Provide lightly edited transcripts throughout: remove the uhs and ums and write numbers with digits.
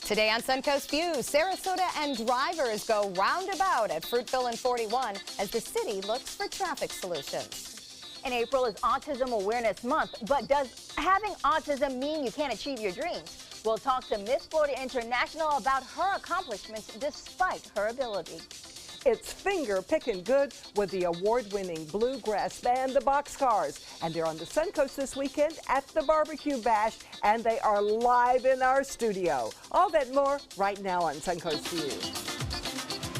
Today on Suncoast View, Sarasota and drivers go roundabout at Fruitville and 41 as the city looks for traffic solutions. And April is Autism Awareness Month, but does having autism mean you can't achieve your dreams? We'll talk to Miss Florida International about her accomplishments despite her ability. It's finger picking good with the award-winning bluegrass band, the Boxcars. And they're on the Suncoast this weekend at the Barbecue Bash, and they are live in our studio. All that and more right now on Suncoast View.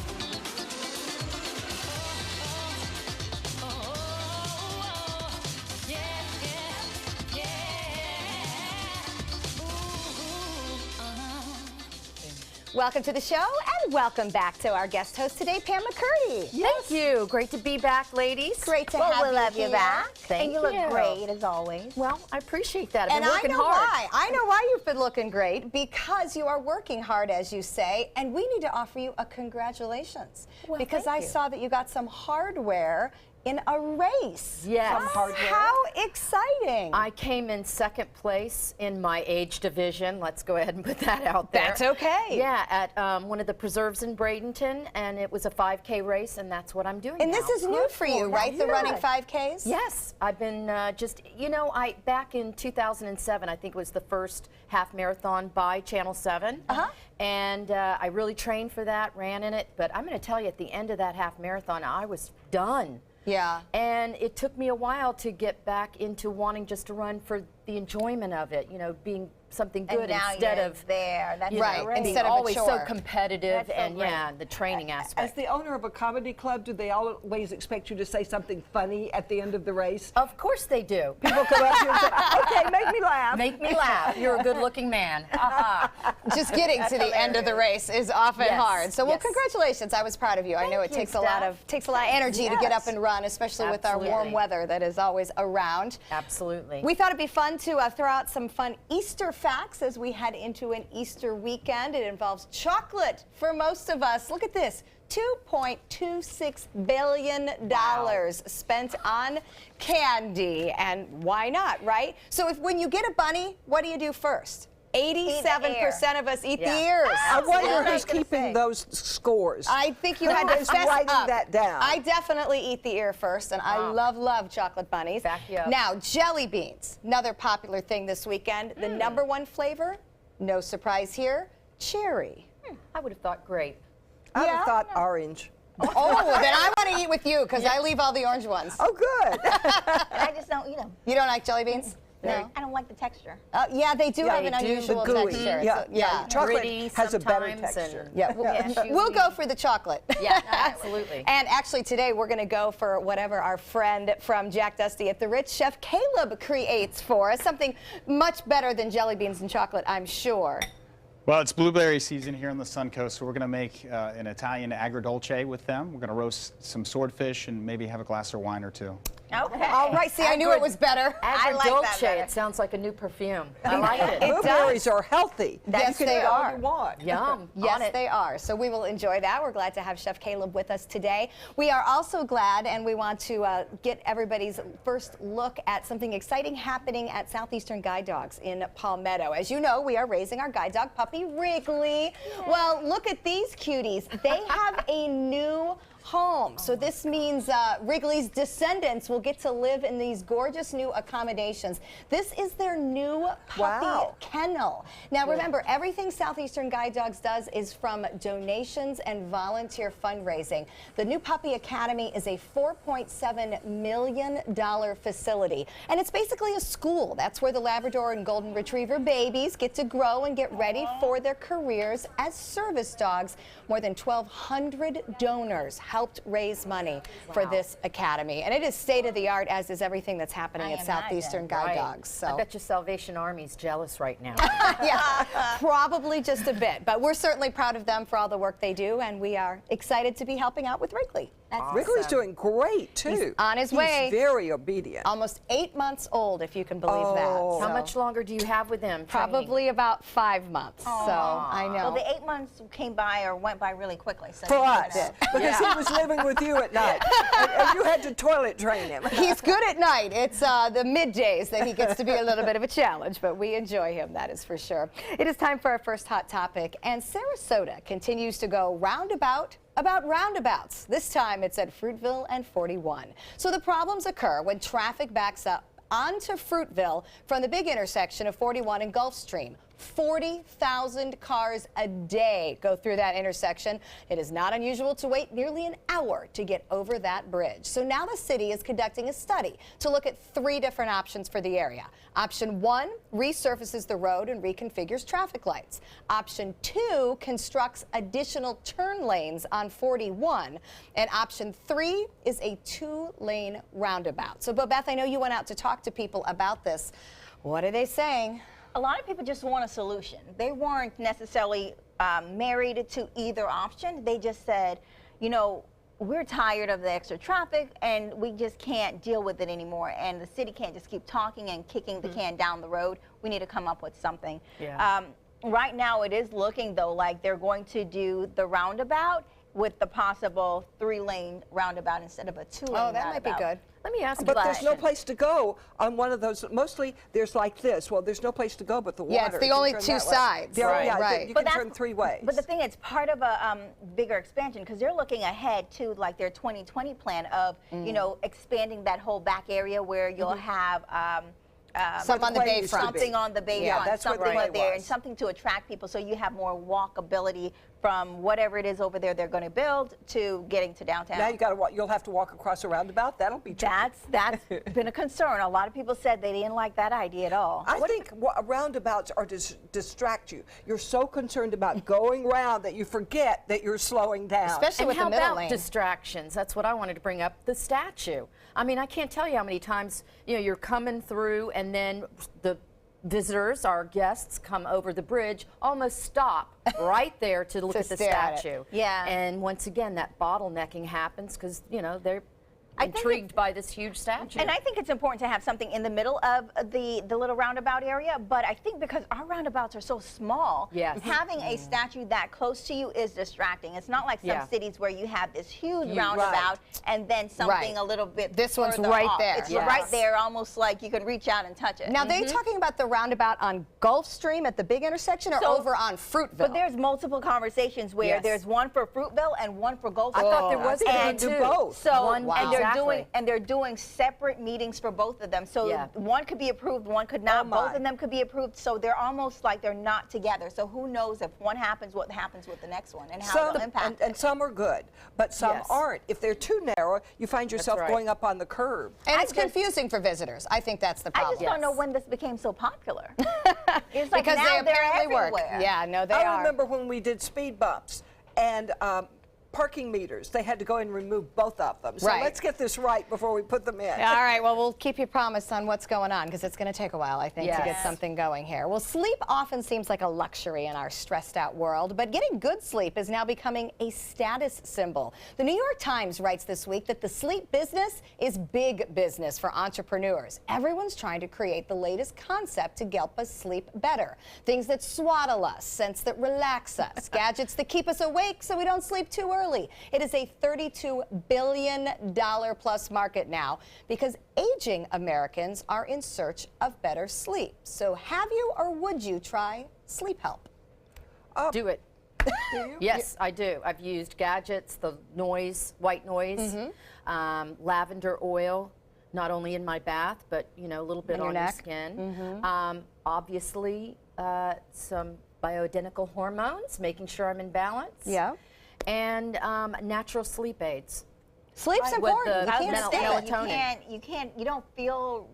Welcome to the show and welcome back to our guest host today, Pam McCurdy. Thank you. Great to be back, ladies. Great to have we love you back. Thank and you look great as always. Well, I appreciate that. I've And been I working know hard. why. I know why you've been looking great, because you are working hard, as you say, and we need to offer you a congratulations. Well, because thank I you. saw that you got some hardware in a race. Yes. Some hardware. How exciting. I came in second place in my age division. Let's go ahead and put that out there. That's okay. Yeah, at one of the preserves in Bradenton, and it was a 5K race, and that's what I'm doing And now. this is new for you, right? The running Good. 5Ks? Yes, I've been back in 2007, I think it was the first half marathon by Channel 7. And I really trained for that, ran in it, but I'm going to tell you, at the end of that half marathon, I was done. Yeah. And it took me a while to get back into wanting just to run for the enjoyment of it, you know, being something good And now instead you're of there. That's Right, great. instead being of a always chore. so competitive. That's so And great. yeah, the training As aspect. the owner of a comedy club, do they always expect you to say something funny at the end of the race? Of course they do. People come up to you and say, okay, make me laugh. Make me laugh. You're a good-looking man. Just getting to the end of the race is often Yes, hard. So, well, yes. congratulations. I was proud of you. I know it you, takes a lot of energy to get up and run, especially with our warm Absolutely. weather that is always around. Absolutely. We thought it'd be fun to throw out some fun Easter facts as we head into an Easter weekend. It involves chocolate for most of us. Look at this. $2.26 billion spent on candy. And why not, right? So when you get a bunny, what do you do first? 87% of us eat the ears. I wonder what I who's was gonna keeping say. those scores. I think you had to Who's fess writing up. that down? I definitely eat the ear first, and I love chocolate bunnies. Back you up. Now, jelly beans, another popular thing this weekend. The #1 flavor, no surprise here, cherry. I would have thought grape. I would Yeah? have thought orange. Oh, then I want to eat with you, because I leave all the orange ones. Oh, good. And I just don't eat them. You don't like jelly beans? No. I don't like the texture. Yeah, they do have an they do. unusual The gooey. texture. Yeah, It's yeah. Chocolate Gritty has a better sometimes texture. and- Yeah, we'll go for the chocolate. Yeah, absolutely. And actually today we're going to go for whatever our friend from Jack Dusty at the Ritz, Chef Caleb, creates for us. Something much better than jelly beans and chocolate, I'm sure. Well, it's blueberry season here on the Suncoast, so we're going to make an Italian agrodolce with them. We're going to roast some swordfish and maybe have a glass of wine or two. Okay. All right, see, I knew it was better. I like that Agrodolce, better. it sounds like a new perfume. I like it. Blueberries are healthy. Yes, you can they eat all are. you want. Yum. Yes, on it. they are. So we will enjoy that. We're glad to have Chef Caleb with us today. We are also glad, and we want to get everybody's first look at something exciting happening at Southeastern Guide Dogs in Palmetto. As you know, we are raising our guide dog puppy, Wrigley. Well, look at these cuties. They have a new home. So this means Wrigley's descendants will get to live in these gorgeous new accommodations. This is their new puppy kennel. Now remember, everything Southeastern Guide Dogs does is from donations and volunteer fundraising. The new Puppy Academy is a $4.7 million facility. And it's basically a school. That's where the Labrador and Golden Retriever babies get to grow and get ready for their careers as service dogs. More than 1,200 donors helped raise money for this academy. And it is state-of-the-art, as is everything that's happening at Southeastern Guide Right. Dogs. So. I bet your Salvation Army's jealous right now. Yeah, probably just a bit. But we're certainly proud of them for all the work they do, and we are excited to be helping out with Wrigley. Wrigley's doing great, too. He's on his way. He's very obedient. Almost 8 months old, if you can believe that. Oh. How So much longer do you have with him? probably about 5 months. So I know. Well, the 8 months came by or went by really quickly. So For you us, know. because he was living with you at night, and you had to toilet drain him. He's good at night. It's the middays that he gets to be a little bit of a challenge, but we enjoy him, that is for sure. It is time for our first hot topic, and Sarasota continues to go roundabout about roundabouts. This time it's at Fruitville and 41. So the problems occur when traffic backs up onto Fruitville from the big intersection of 41 and Gulfstream. 40,000 cars a day go through that intersection. It is not unusual to wait nearly an hour to get over that bridge. So now the city is conducting a study to look at 3 different options for the area. Option 1 resurfaces the road and reconfigures traffic lights. Option 2 constructs additional turn lanes on 41. And option 3 is a 2-lane roundabout. So, Beth, I know you went out to talk to people about this. What are they saying? A lot of people just want a solution. They weren't necessarily married to either option. They just said, you know, we're tired of the extra traffic and we just can't deal with it anymore. And the city can't just keep talking and kicking the can down the road. We need to come up with something. Yeah. Right now it is looking though like they're going to do the roundabout with the possible 3-lane roundabout instead of a 2-lane roundabout. Oh, that might be good. Let me ask you But a there's no question. place to go on one of those. Mostly there's like this. Well, there's no place to go but the water. Yeah, it's the You can only turn 2 that way. sides. Yeah, Right, yeah, right. You But can that's- turn 3 ways. But the thing, it's part of a bigger expansion because they're looking ahead to like their 2020 plan of, you know, expanding that whole back area where you'll have Some on the play used to bayfront. something on the bayfront, Yeah, that's where the something play up there, and was. something to attract people so you have more walkability from whatever it is over there they're going to build to getting to downtown. Now you got to walk. You'll have to walk across a roundabout. That'll be tricky. That's been a concern. A lot of people said they didn't like that idea at all. I think roundabouts are to distract you. You're so concerned about going round that you forget that you're slowing down. Especially And with how the middle about lane. distractions? That's what I wanted to bring up. The statue. I mean, I can't tell you how many times you're coming through, and then the visitors, our guests, come over the bridge, almost stop right there to look To at the stare at it. statue. Yeah. And once again, that bottlenecking happens because they're I think intrigued by this huge statue. And I think it's important to have something in the middle of the little roundabout area, but I think because our roundabouts are so small, Yes. having a statue that close to you is distracting. It's not like some Yeah. cities where you have this huge Huge. roundabout and then something Right. a little bit This one's further right off. there. It's Yes. right there, almost like you can reach out and touch it. Now, they talking about the roundabout on Gulfstream at the big intersection or So- over on Fruitville? But there's multiple conversations where Yes. there's one for Fruitville and one for Gulfstream. I thought there I was think they going do to both. So One- and they're Exactly. doing separate meetings for both of them. So Yeah. one could be approved, one could not. Oh, my. Both of them could be approved. So they're almost like they're not together. So who knows if one happens, what happens with the next one and how Some, it'll impact and it. some are good, but some Yes. aren't. If they're too narrow, you find yourself right. going up on the curb. and I it's just- confusing for visitors. I think that's the I problem. just don't know when this became so popular. It's like Because now they apparently they're work. everywhere. Yeah, no, they I are. remember when we did speed bumps and parking meters. They had to go and remove both of them. So Right. let's get this right before we put them in. All right, well, we'll keep you promised on what's going on because it's going to take a while, I think, to get Yes. something going here. Well, sleep often seems like a luxury in our stressed out world, but getting good sleep is now becoming a status symbol. The New York Times writes this week that the sleep business is big business for entrepreneurs. Everyone's trying to create the latest concept to help us sleep better. Things that swaddle us, scents that relax us, gadgets that keep us awake so we don't sleep too early. It is a $32 billion plus market now because aging Americans are in search of better sleep. So have you or would you try Sleep Help? Do it. Do you? Yes, I do. I've used gadgets, the noise, white noise, lavender oil, not only in my bath, but a little bit On your on your neck. skin. Obviously, some bioidentical hormones, making sure I'm in balance. Yeah. And natural sleep aids. Sleep's With important. the You can't mental stay health. it. melatonin. You don't feel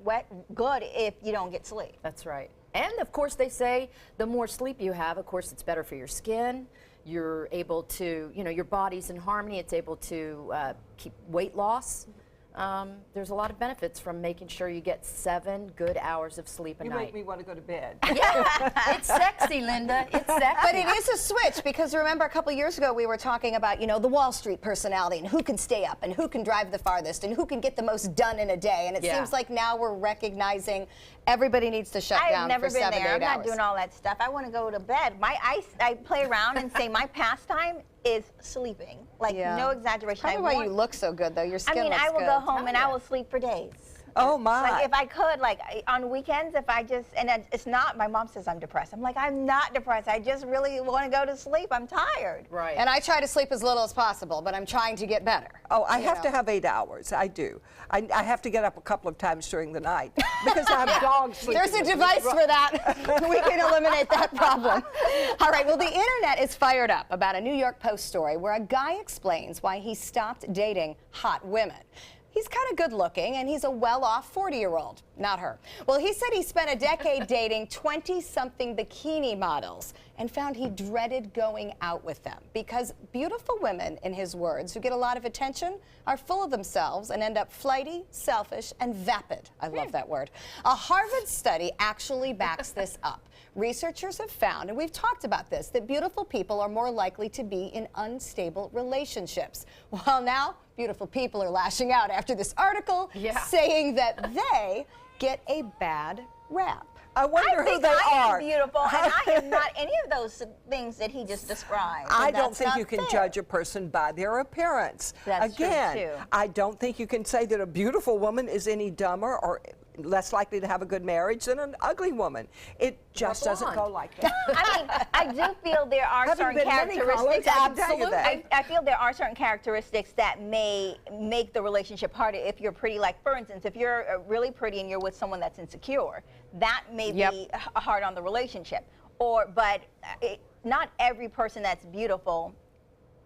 good if you don't get sleep. That's right. And of course, they say the more sleep you have, of course, it's better for your skin. You're able to, your body's in harmony. It's able to keep weight loss. there's a lot of benefits from making sure you get 7 good hours of sleep a You night. make me want to go to bed. Yeah, it's sexy, Linda. It's sexy. But it is a switch, because remember a couple years ago we were talking about, you know, the Wall Street personality and who can stay up and who can drive the farthest and who can get the most done in a day. And it seems like now we're recognizing everybody needs to shut down I've never for been 7 to 8 there. I'm not hours. doing all that stuff. I want to go to bed. I play around and say my pastime is sleeping. Like, no exaggeration. Probably why you look so good, though. Your skin looks I will good. go home and I will sleep for days. Oh, my. Like, if I could, like, on weekends, if I just, it's not, my mom says I'm depressed. I'm like, I'm not depressed. I just really want to go to sleep. I'm tired. Right. And I try to sleep as little as possible, but I'm trying to get better. Oh, I have to have 8 hours. I do. I have to get up a couple of times during the night because I have dogs sleeping. There's a device for that. We can eliminate that problem. All right, well, the internet is fired up about a New York Post story where a guy explains why he stopped dating hot women. He's kind of good looking, and he's a well-off 40-year-old. Not her. Well, he said he spent a decade dating 20-something bikini models and found he dreaded going out with them because beautiful women, in his words, who get a lot of attention are full of themselves and end up flighty, selfish, and vapid. I love that word. A Harvard study actually backs this up. Researchers have found, and we've talked about this, that beautiful people are more likely to be in unstable relationships. Well, now beautiful people are lashing out after this article saying that they get a bad rap. I wonder who they I are. am beautiful, and I am not any of those things that he just described. I And don't that's think not you can fair. judge a person by their appearance. That's true, Again, too. I don't think you can say that a beautiful woman is any dumber or less likely to have a good marriage than an ugly woman. It just doesn't go like that. I mean, I do feel there are Having certain been many characteristics. colors, I can tell you that. I feel there are certain characteristics that may make the relationship harder if you're pretty. Like, for instance, if you're really pretty and you're with someone that's insecure, that may be hard on the relationship. But not every person that's beautiful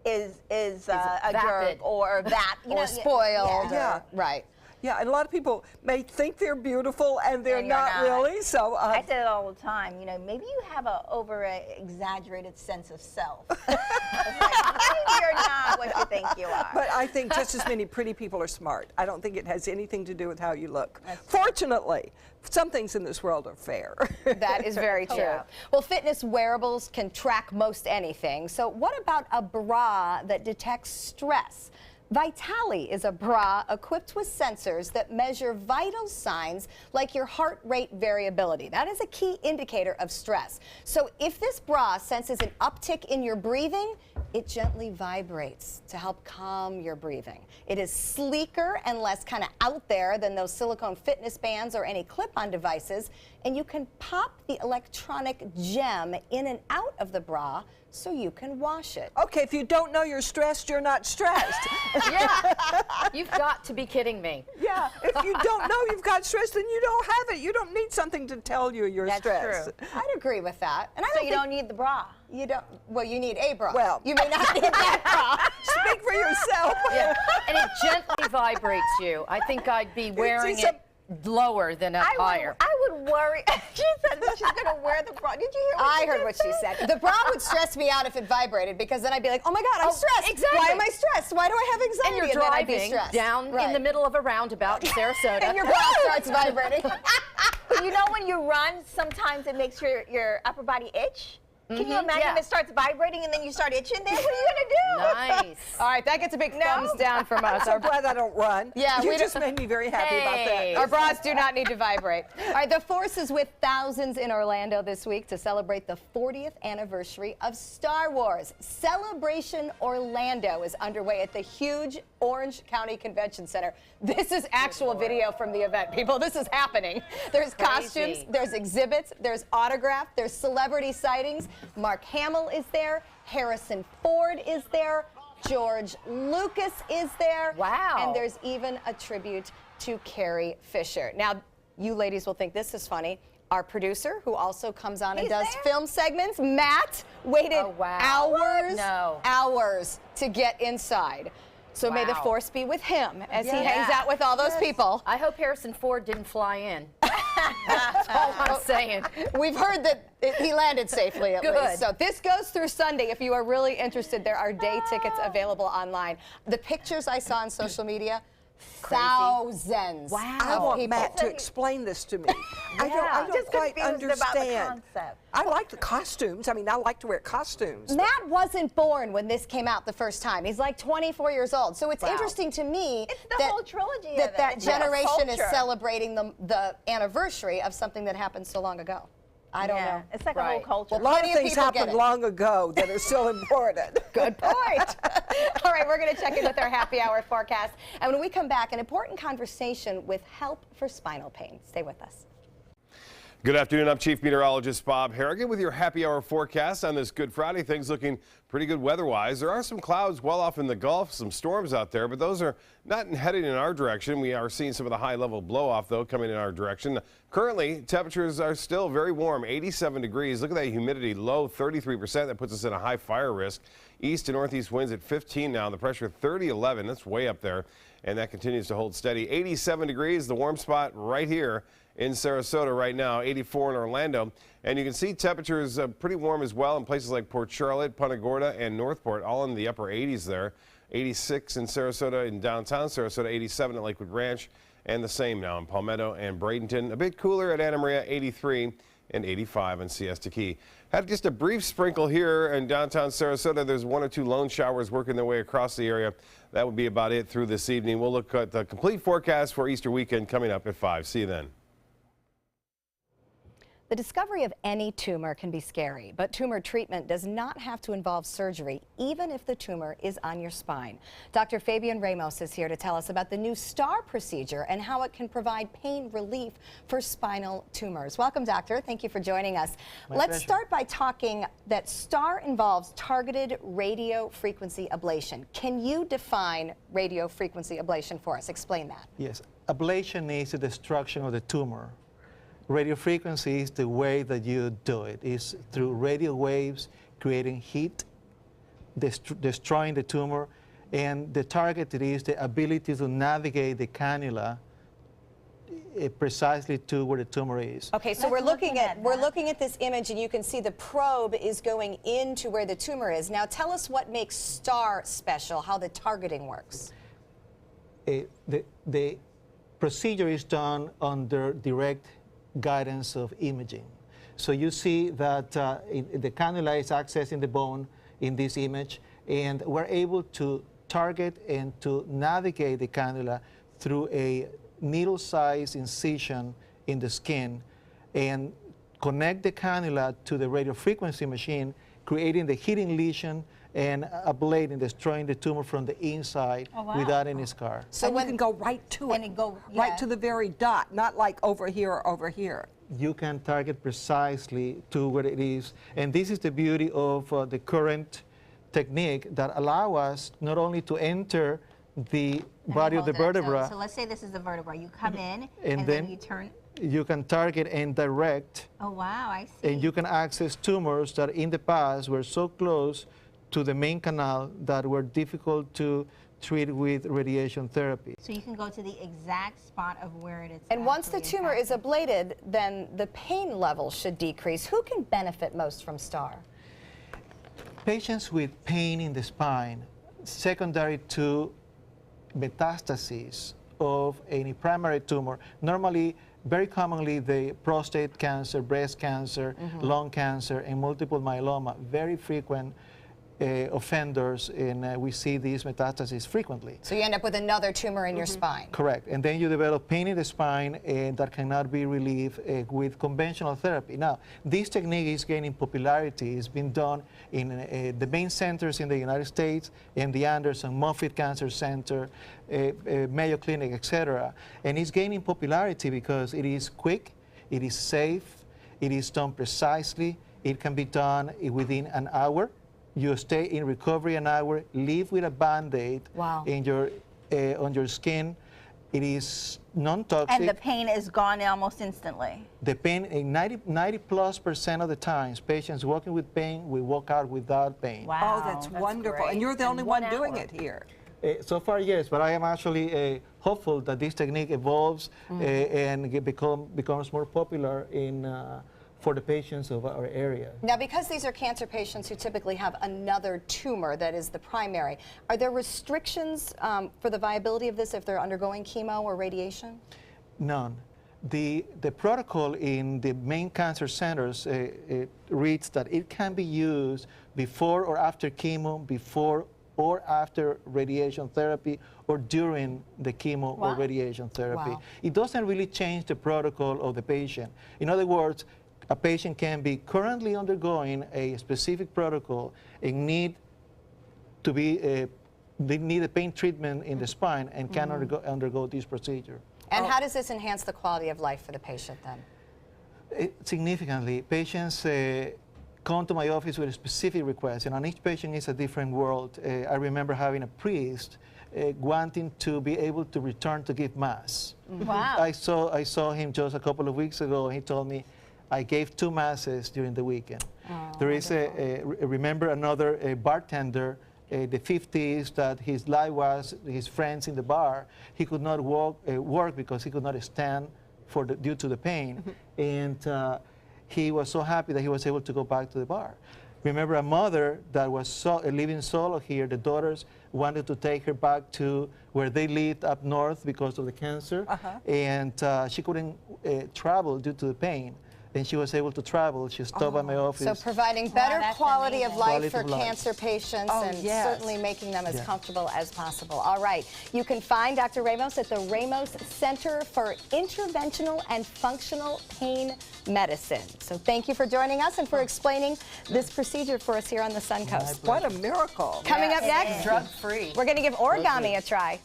is a jerk or that, or spoiled. Yeah. Right. Yeah, and a lot of people may think they're beautiful and they're And you're not not. really. So I say it all the time. You know, maybe you have a over-exaggerated sense of self. It's like, maybe you're not what you think you are. But I think just as many pretty people are smart. I don't think it has anything to do with how you look. Fortunately, some things in this world are fair. That is very true. Yeah. Well, fitness wearables can track most anything. So what about a bra that detects stress? Vitali is a bra equipped with sensors that measure vital signs like your heart rate variability. That is a key indicator of stress. So if this bra senses an uptick in your breathing, it gently vibrates to help calm your breathing. It is sleeker and less kind of out there than those silicone fitness bands or any clip-on devices, and you can pop the electronic gem in and out of the bra so you can wash it. Okay, if you don't know you're stressed, you're not stressed. Yeah, you've got to be kidding me. Yeah, if you don't know you've got stress, then you don't have it. You don't need something to tell you you're That's stressed. true. I'd agree with that. And I So don't you think don't need the bra. you don't. Well, you need a bra. Well. you may not need that bra. Speak for yourself. Yeah, and it gently vibrates you. I think I'd be wearing some- it lower than up higher. I would worry. She said that she's going to wear the bra. Did you hear what I she heard just what she said. The bra would stress me out if it vibrated because then I'd be like, oh my God, I'm Oh, stressed. exactly. Why am I stressed? Why do I have anxiety? And you're then I'd be driving stressed. down in Right. the middle of a roundabout in Sarasota. And your bra starts vibrating. But you know when you run, sometimes it makes your upper body itch? Can you imagine if it starts vibrating and then you start itching there? What are you going to do? Nice. All right, that gets a big thumbs down from us. I'm so glad I don't run. Yeah, you we just made me very happy about Hey. that. Our bras do not need to vibrate. All right, the Force is with thousands in Orlando this week to celebrate the 40th anniversary of Star Wars. Celebration Orlando is underway at the huge Orange County Convention Center. This is actual video from the event, people. This is happening. There's costumes, there's exhibits, there's autograph, there's celebrity sightings. Mark Hamill is there, Harrison Ford is there, George Lucas is there. Wow. And there's even a tribute to Carrie Fisher. Now, you ladies will think this is funny. Our producer, who also comes on and He's does there? film segments, Matt, waited Oh, wow. hours, No. hours to get inside. So may the Wow. Force be with him as he Yeah. hangs out with all those people. I hope Harrison Ford didn't fly in. That's all I'm saying. We've heard that he landed safely at Good. least. So this goes through Sunday. If you are really interested, there are day tickets available online. The pictures I saw on social media, Thousands. Wow. I want people. Matt to explain this to me. I don't Just quite confused about the understand. concept. I like the costumes. I mean, I like to wear costumes. Matt wasn't born when this came out the first time. He's like 24 years old. So it's Wow. interesting to me It's the whole trilogy of it. that It's that generation is culture. celebrating the anniversary of something that happened so long ago. I don't know. It's like a whole Right. culture. A lot Plenty of of things people get happened it. long ago that are still important. Good point. All right, we're going to check in with our happy hour forecast. And when we come back, an important conversation with help for spinal pain. Stay with us. Good afternoon. I'm Chief Meteorologist Bob Harrigan with your happy hour forecast on this Good Friday. Things looking pretty good weather-wise. There are some clouds well off in the Gulf, some storms out there, but those are not heading in our direction. We are seeing some of the high-level blow-off, though, coming in our direction. Currently, temperatures are still very warm, 87 degrees. Look at that humidity, low 33%. That puts us in a high fire risk. East to northeast winds at 15 now. The pressure 30-11. That's way up there, and that continues to hold steady. 87 degrees, the warm spot right here in Sarasota right now, 84 in Orlando. And you can see temperatures pretty warm as well in places like Port Charlotte, Punta Gorda, and Northport, all in the upper 80s there. 86 in Sarasota, in downtown Sarasota, 87 at Lakewood Ranch, and the same now in Palmetto and Bradenton. A bit cooler at Anna Maria, 83, and 85 in Siesta Key. Had just a brief sprinkle here in downtown Sarasota. There's one or two lone showers working their way across the area. That would be about it through this evening. We'll look at the complete forecast for Easter weekend coming up at 5. See you then. The discovery of any tumor can be scary, but tumor treatment does not have to involve surgery, even if the tumor is on your spine. Dr. Fabian Ramos is here to tell us about the new STAR procedure and how it can provide pain relief for spinal tumors. Welcome, doctor. Thank you for joining us. Let's start by talking that STAR involves targeted radio frequency ablation. Can you define radio frequency ablation for us? Explain that. Yes, ablation is the destruction of the tumor. Radio frequency is the way that you do it. It's through radio waves creating heat, destroying the tumor, and the target is the ability to navigate the cannula precisely to where the tumor is. Okay, so we're looking at this image, and you can see the probe is going into where the tumor is. Now tell us what makes STAR special, how the targeting works. The procedure is done under direct guidance of imaging. So you see that the cannula is accessing the bone in this image, and we're able to target and to navigate the cannula through a needle-sized incision in the skin and connect the cannula to the radiofrequency machine, creating the heating lesion and ablating, destroying the tumor from the inside without any scar. So you can go right to it, right to the very dot, not like over here or over here. You can target precisely to where it is. And this is the beauty of the current technique that allow us not only to enter the body of the vertebra. So let's say this is the vertebra. You come in and then you turn. You can target and direct. Oh, wow, I see. And you can access tumors that in the past were so close to the main canal that were difficult to treat with radiation therapy. So you can go to the exact spot of where it is. And once the tumor is ablated, then the pain level should decrease. Who can benefit most from STAR? Patients with pain in the spine, secondary to metastases of any primary tumor, normally, very commonly, the prostate cancer, breast cancer, lung cancer, and multiple myeloma, very frequent offenders, and we see these metastases frequently. So you end up with another tumor in your spine. Correct. And then you develop pain in the spine that cannot be relieved with conventional therapy. Now, this technique is gaining popularity. It's been done in the main centers in the United States, in the Anderson, Moffitt Cancer Center, Mayo Clinic, etc. And it's gaining popularity because it is quick, it is safe, it is done precisely, it can be done within an hour. You stay in recovery an hour, live with a Band-Aid in your, on your skin. It is non-toxic. And the pain is gone almost instantly. The pain, 90+% of the times, patients walking with pain will walk out without pain. Wow. Oh, that's wonderful. Great. And you're the only In one 1 doing hour. it here. So far, yes, but I am actually hopeful that this technique evolves and becomes more popular in for the patients of our area. Now, because these are cancer patients who typically have another tumor that is the primary, are there restrictions for the viability of this if they're undergoing chemo or radiation? None. The protocol in the main cancer centers it reads that it can be used before or after chemo, before or after radiation therapy, or during the chemo or radiation therapy. Wow. It doesn't really change the protocol of the patient. In other words, a patient can be currently undergoing a specific protocol and need to be they need a pain treatment in the spine and can undergo this procedure. And how does this enhance the quality of life for the patient then? Significantly. Patients come to my office with a specific request, and on each patient is a different world. I remember having a priest wanting to be able to return to give mass. Wow. I saw him just a couple of weeks ago, and he told me, I gave 2 masses during the weekend. There is remember another bartender, the 50s, that his life was his friends in the bar. He could not work because he could not stand due to the pain. And he was so happy that he was able to go back to the bar. Remember a mother that was living solo here. The daughters wanted to take her back to where they lived up north because of the cancer. And she couldn't travel due to the pain. And she was able to travel. She stopped by my office. So providing better that's quality of life Quality for of life. cancer patients and yes. certainly making them as comfortable as possible. All right. You can find Dr. Ramos at the Ramos Center for Interventional and Functional Pain Medicine. So thank you for joining us and for explaining this procedure for us here on the Suncoast. What a miracle. Coming up next, Drug-free. we're going to give origami a try.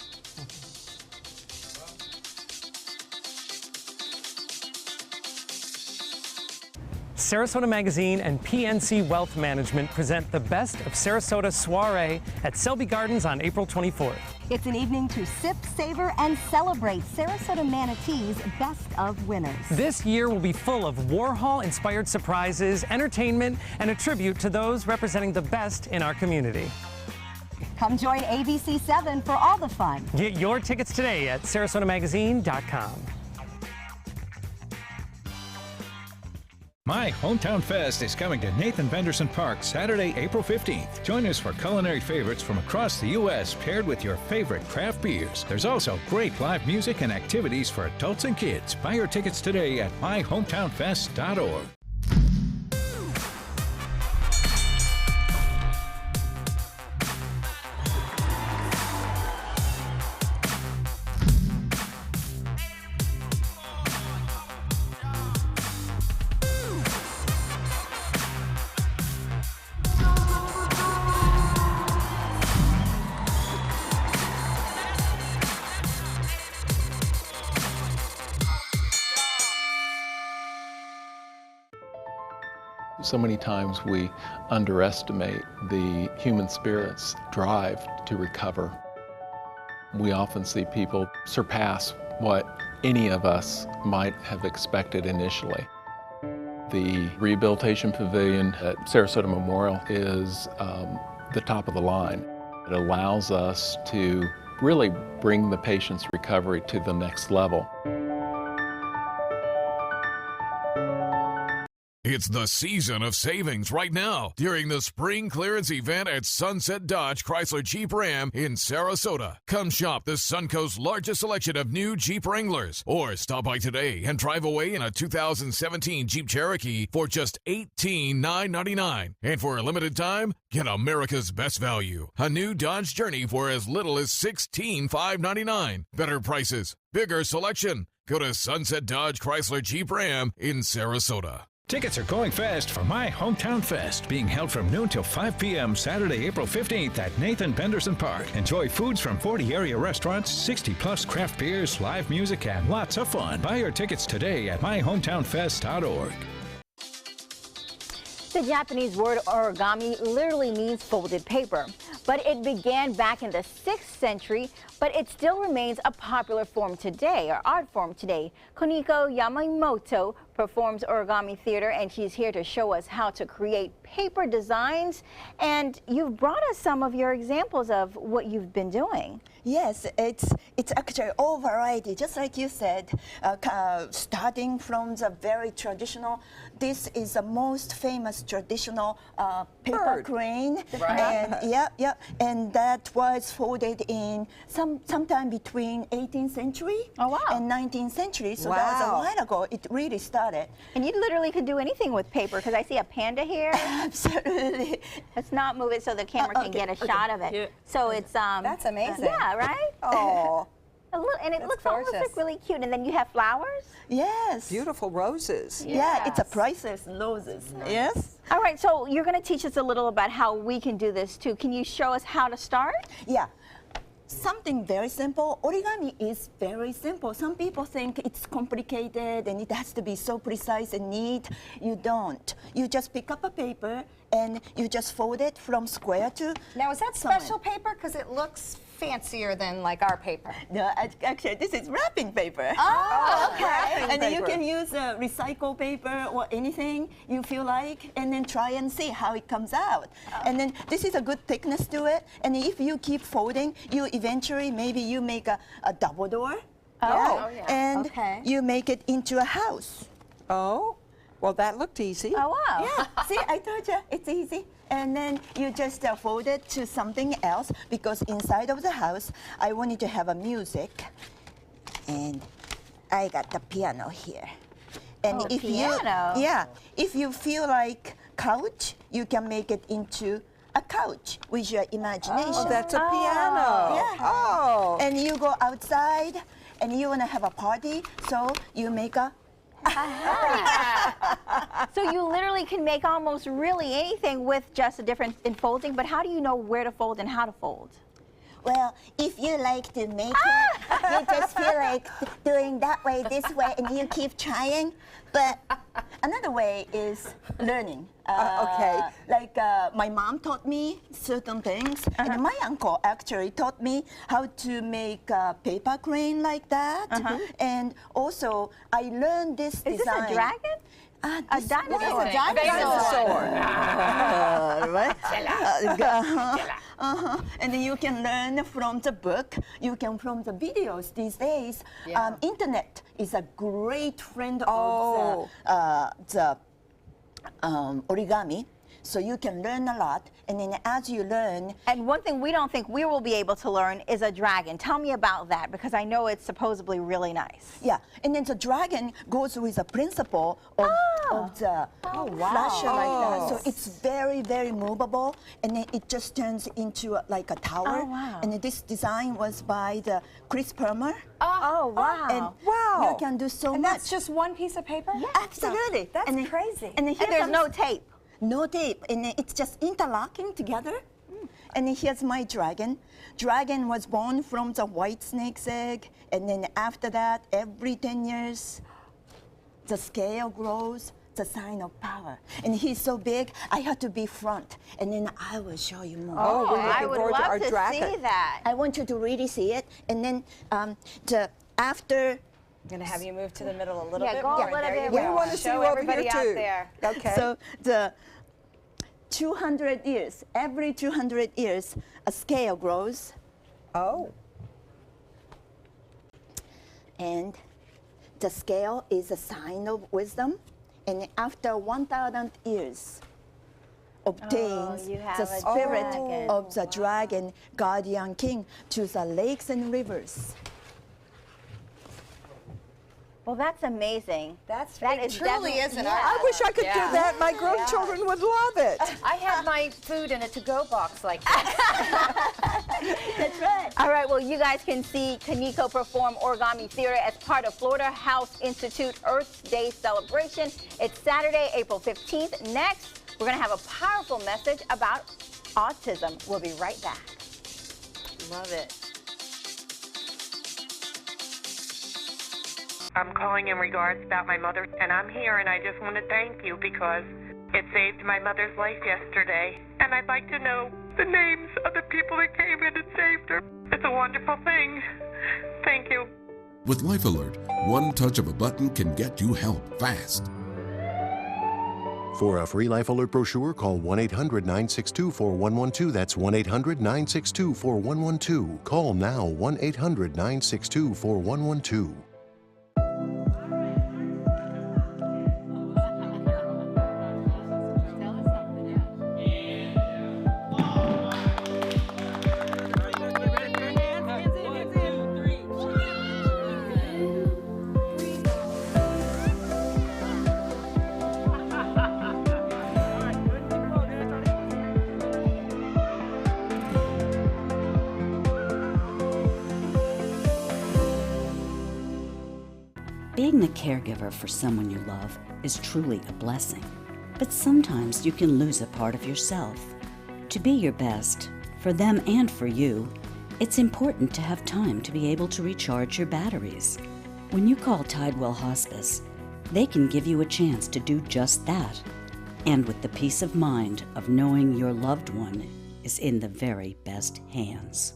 Sarasota Magazine and PNC Wealth Management present the Best of Sarasota Soiree at Selby Gardens on April 24th. It's an evening to sip, savor, and celebrate Sarasota Manatee's best of winners. This year will be full of Warhol-inspired surprises, entertainment, and a tribute to those representing the best in our community. Come join ABC7 for all the fun. Get your tickets today at sarasotamagazine.com. My Hometown Fest is coming to Nathan Benderson Park Saturday, April 15th. Join us for culinary favorites from across the U.S. paired with your favorite craft beers. There's also great live music and activities for adults and kids. Buy your tickets today at myhometownfest.org. So many times we underestimate the human spirit's drive to recover. We often see people surpass what any of us might have expected initially. The Rehabilitation Pavilion at Sarasota Memorial is the top of the line. It allows us to really bring the patient's recovery to the next level. It's the season of savings right now during the spring clearance event at Sunset Dodge Chrysler Jeep Ram in Sarasota. Come shop the Suncoast's largest selection of new Jeep Wranglers, or stop by today and drive away in a 2017 Jeep Cherokee for just $18,999. And for a limited time, get America's best value, a new Dodge Journey for as little as $16,599. Better prices, bigger selection. Go to Sunset Dodge Chrysler Jeep Ram in Sarasota. Tickets are going fast for My Hometown Fest, being held from noon till 5 p.m. Saturday, April 15th at Nathan Benderson Park. Enjoy foods from 40 area restaurants, 60-plus craft beers, live music, and lots of fun. Buy your tickets today at myhometownfest.org. The Japanese word origami literally means folded paper, but it began back in the 6th century, but it still remains a popular form today, or art form today. Koniko Yamamoto performs origami theater, and she's here to show us how to create paper designs, and you've brought us some of your examples of what you've been doing. Yes, it's actually all variety, just like you said, starting from the very traditional. This is the most famous traditional paper crane, and and that was folded in sometime between 18th century and 19th century. So that was a while ago. It really started. And you literally could do anything with paper, because I see a panda here. Absolutely. Let's not move it so the camera can get a shot of it. Yeah. So it's That's amazing. yeah, right? Oh, And it looks almost gorgeous. like really cute. And then you have flowers. Yes. beautiful roses. Yeah, it's a Yes. priceless roses. Yes. All right, so you're going to teach us a little about how we can do this too. Can you show us how to start? Yeah. Something very simple. Origami is very simple. Some people think it's complicated and it has to be so precise and neat. You don't. You just pick up a paper and you just fold it from square to. Now, is that special paper? Because it looks fancier than like our paper. No, actually, this is wrapping paper. Oh, okay. And then you can use recycled paper or anything you feel like, and then try and see how it comes out. And then this is a good thickness to it. And if you keep folding, you eventually maybe you make a double door. And you make it into a house. Oh, well, that looked easy. Oh, wow. Yeah, see, I told you, it's easy. And then you just fold it to something else, because inside of the house, I wanted to have a music. And I got the piano here. And if if you feel like couch, you can make it into a couch with your imagination. Oh, that's a piano. Yeah. Oh. And you go outside and you want to have a party, so you make a. So you literally can make almost really anything with just a difference in folding, but how do you know where to fold and how to fold? Well, if you like to make it, you just feel like doing that way, this way, and you keep trying. But another way is learning. Like my mom taught me certain things, and my uncle actually taught me how to make a paper crane like that. And also, I learned this design. Is this a dragon? A dinosaur. And then you can learn from the book, you can from the videos these days. Internet is a great friend of the origami. So you can learn a lot, and then as you learn. And one thing we don't think we will be able to learn is a dragon. Tell me about that, because I know it's supposedly really nice. Yeah, and then the dragon goes with the principle of the flasher like that. So it's very, very movable, and then it just turns into like a tower. And this design was by the Chris Permer. Oh, wow. And you can do so And much. that's just one piece of paper? Yeah, absolutely. That's and then, crazy. And, then And there's no tape. No tape, and it's just interlocking together. And then here's my dragon. Dragon was born from the white snake's egg, and then after that, every 10 years, the scale grows, the sign of power. And he's so big, I had to be front, and then I will show you more. Oh, we're I looking would forward to love our to dragon. see that. I want you to really see it, and then after. I'm going to have you move to the middle a little Yeah, bit go a more. little There bit you more. go. We want to see Show you over everybody here out too. there. Okay. So the 200 years, every 200 years, a scale grows. Oh. And the scale is a sign of wisdom. And after 1,000 years, obtains you have the a spirit dragon. of the dragon, guardian king, to the lakes and rivers. Well, that's amazing. That is truly is an art. I wish I could do that. My grandchildren would love it. I have my food in a to-go box like that. That's right. All right, well, you guys can see Kaneko perform origami theater as part of Florida House Institute Earth Day celebration. It's Saturday, April 15th. Next, we're going to have a powerful message about autism. We'll be right back. Love it. I'm calling in regards about my mother, and I'm here, and I just want to thank you because it saved my mother's life yesterday. And I'd like to know the names of the people that came in and saved her. It's a wonderful thing. Thank you. With Life Alert, one touch of a button can get you help fast. For a free Life Alert brochure, call 1-800-962-4112. That's 1-800-962-4112. Call now, 1-800-962-4112. Being the caregiver for someone you love is truly a blessing, but sometimes you can lose a part of yourself. To be your best, for them and for you, it's important to have time to be able to recharge your batteries. When you call Tidewell Hospice, they can give you a chance to do just that, and with the peace of mind of knowing your loved one is in the very best hands.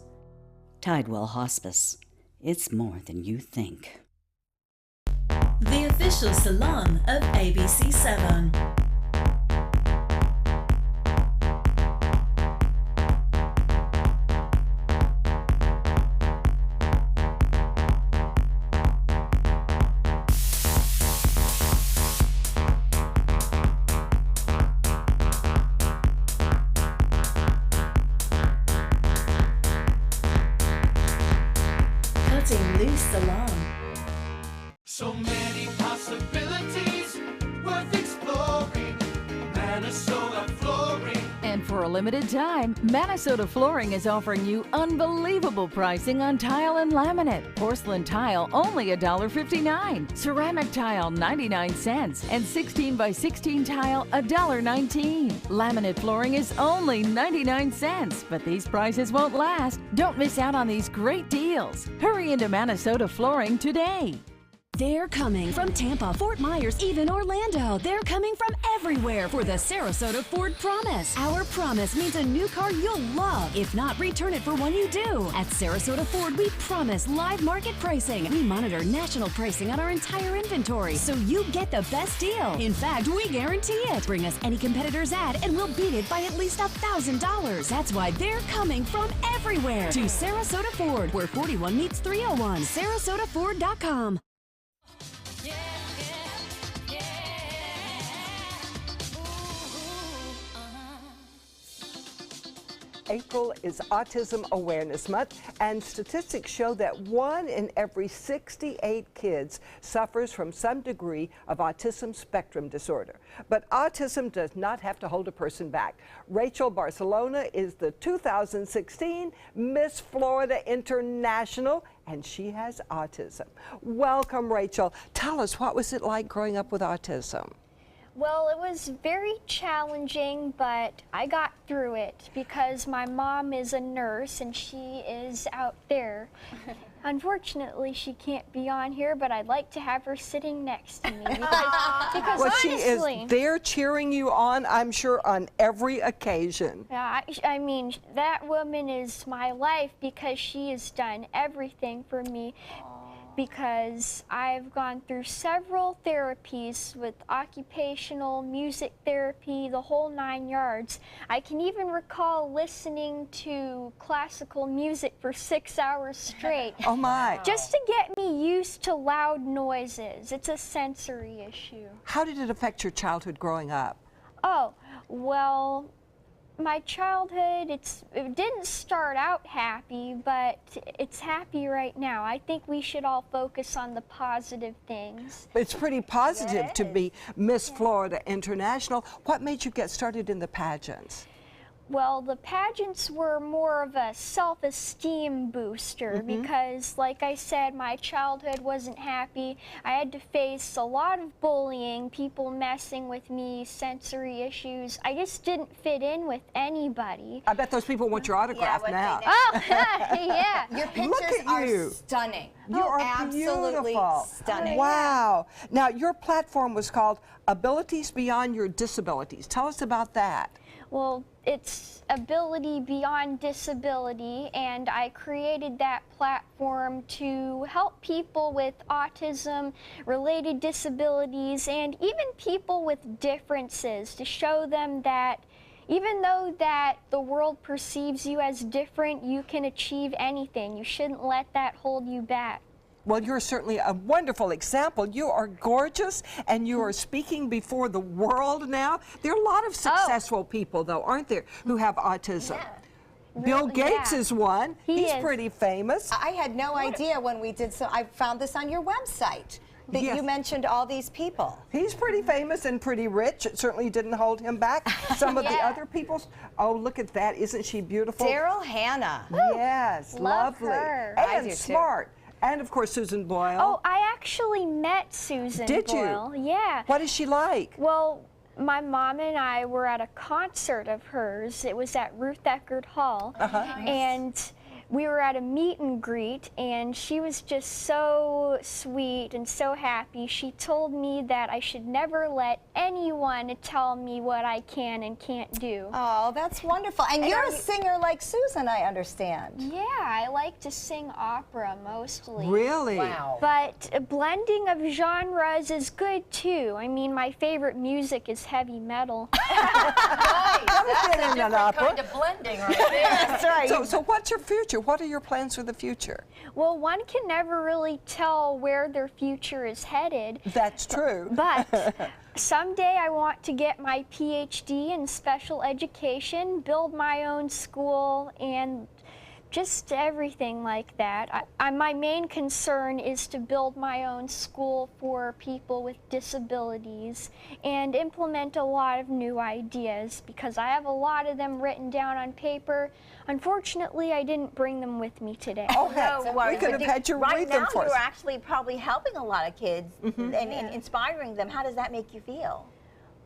Tidewell Hospice. It's more than you think. The official salon of ABC7. Cutting Loose Salon. So many possibilities worth exploring. Minnesota Flooring. And for a limited time, Minnesota Flooring is offering you unbelievable pricing on tile and laminate. Porcelain tile only $1.59. Ceramic tile 99 cents. And 16 by 16 tile $1.19. Laminate flooring is only 99 cents. But these prices won't last. Don't miss out on these great deals. Hurry into Minnesota Flooring today. They're coming from Tampa, Fort Myers, even Orlando. They're coming from everywhere for the Sarasota Ford Promise. Our promise means a new car you'll love. If not, return it for one you do. At Sarasota Ford, we promise live market pricing. We monitor national pricing on our entire inventory, so you get the best deal. In fact, we guarantee it. Bring us any competitor's ad, and we'll beat it by at least $1,000. That's why they're coming from everywhere to Sarasota Ford, where 41 meets 301. SarasotaFord.com. April is Autism Awareness Month, and statistics show that 1 in every 68 kids suffers from some degree of autism spectrum disorder. But autism does not have to hold a person back. Rachel Barcelona is the 2016 Miss Florida International, and she has autism. Welcome, Rachel. Tell us, what was it like growing up with autism? Well, it was very challenging, but I got through it because my mom is a nurse and she is out there. Unfortunately, she can't be on here, but I'd like to have her sitting next to me because well, honestly, she is there cheering you on, I'm sure, on every occasion. I mean, that woman is my life because she has done everything for me. Because I've gone through several therapies with occupational, music therapy, the whole 9 yards. I can even recall listening to classical music for 6 hours straight. Oh my. Just to get me used to loud noises. It's a sensory issue. How did it affect your childhood growing up? Oh, well, my childhood, it didn't start out happy, but it's happy right now. I think we should all focus on the positive things. It's pretty positive to be Miss Florida International. What made you get started in the pageants? Well, the pageants were more of a self-esteem booster because, like I said, my childhood wasn't happy. I had to face a lot of bullying, people messing with me, sensory issues. I just didn't fit in with anybody. I bet those people want your autograph now. Oh, yeah. Your pictures are stunning. You are absolutely beautiful. stunning. Wow. Now, your platform was called Abilities Beyond Your Disabilities. Tell us about that. Well, it's ability beyond disability, and I created that platform to help people with autism, related disabilities, and even people with differences, to show them that even though that the world perceives you as different, you can achieve anything. You shouldn't let that hold you back. Well, you're certainly a wonderful example. You are gorgeous, and you are speaking before the world now. There are a lot of successful people, though, aren't there, who have autism? Yeah. Bill Gates is one. He's pretty famous. I had no idea when we did so. I found this on your website. That you mentioned all these people. He's pretty famous and pretty rich. It certainly didn't hold him back. Some of the other people, oh, look at that. Isn't she beautiful? Daryl Hannah. Yes, Love lovely. her. And smart. And, of course, Susan Boyle. Oh, I actually met Susan Boyle. Did you? Yeah. What is she like? Well, my mom and I were at a concert of hers. It was at Ruth Eckerd Hall. And we were at a meet and greet, and she was just so sweet and so happy. She told me that I should never let anyone tell me what I can and can't do. Oh, that's wonderful. And you're a singer like Susan, I understand. Yeah, I like to sing opera mostly. Really? Wow. But a blending of genres is good too. I mean, my favorite music is heavy metal. That's a different kind of blending right there. That's right. So what's your future? What are your plans for the future? Well, one can never really tell where their future is headed. That's true. But someday I want to get my PhD in special education, build my own school, and just everything like that. My main concern is to build my own school for people with disabilities and implement a lot of new ideas, because I have a lot of them written down on paper. Unfortunately, I didn't bring them with me today. Oh, No worries. we could have had you right read now, them for us. you're actually probably helping a lot of kids and inspiring them. How does that make you feel?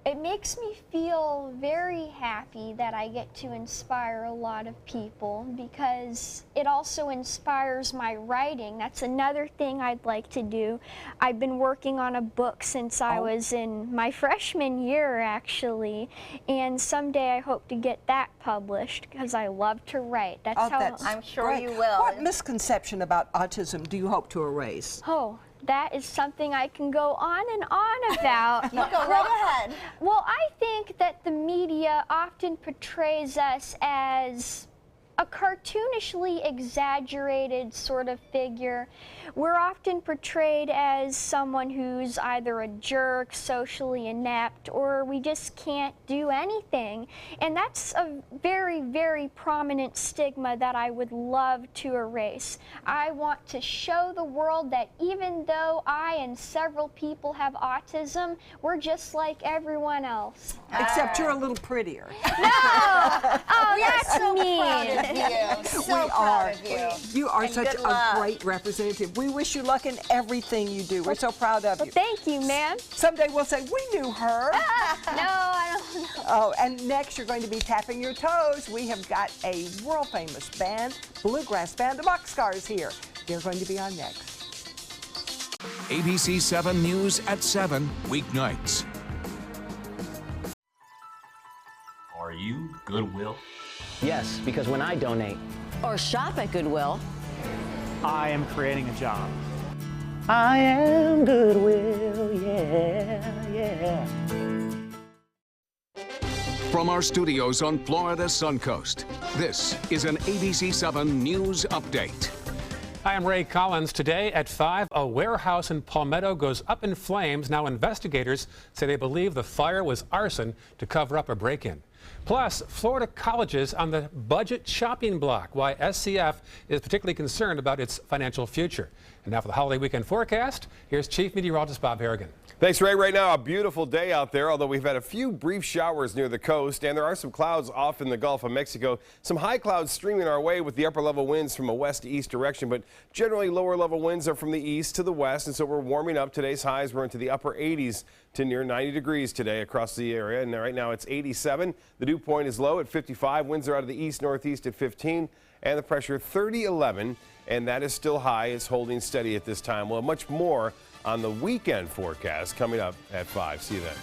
It makes me feel very happy that I get to inspire a lot of people, because it also inspires my writing. That's another thing I'd like to do. I've been working on a book since I was in my freshman year, actually, and someday I hope to get that published, because I love to write. That's how I'm sure great. you will. What misconception about autism do you hope to erase? Oh, that is something I can go on and on about. You go right ahead. Well, I think that the media often portrays us as a cartoonishly exaggerated sort of figure. We're often portrayed as someone who's either a jerk, socially inept, or we just can't do anything. And that's a very, very prominent stigma that I would love to erase. I want to show the world that even though I and several people have autism, we're just like everyone else. Except you're a little prettier. No! Oh, We are that's so mean. proud of you. So We proud are. of you. You are And such good a luck. great representative. We wish you luck in everything you do. We're so proud of Well, you. thank you, ma'am. Someday we'll say, we knew her. No, I don't know. Oh, and next you're going to be tapping your toes. We have got a world-famous band, bluegrass band, the Boxcars here. They're going to be on next. ABC 7 News at 7, weeknights. Are you Goodwill? Yes, because when I donate or shop at Goodwill, I am creating a job. I am Goodwill, yeah. From our studios on Florida's Suncoast, this is an ABC 7 News Update. I am Ray Collins. Today at 5, a warehouse in Palmetto goes up in flames. Now investigators say they believe the fire was arson to cover up a break-in. Plus, Florida colleges on the budget shopping block, why SCF is particularly concerned about its financial future. And now for the holiday weekend forecast, here's Chief Meteorologist Bob Harrigan. Thanks, Ray. Right now, a beautiful day out there, although we've had a few brief showers near the coast, and there are some clouds off in the Gulf of Mexico. Some high clouds streaming our way with the upper level winds from a west to east direction, but generally lower level winds are from the east to the west, and so we're warming up. Today's highs were into the upper 80s to near 90 degrees today across the area, and right now it's 87. The dew point is low at 55. Winds are out of the east northeast at 15, and the pressure 30-11, and that is still high. It's holding steady at this time. Well, much more on the weekend forecast coming up at 5. See you then.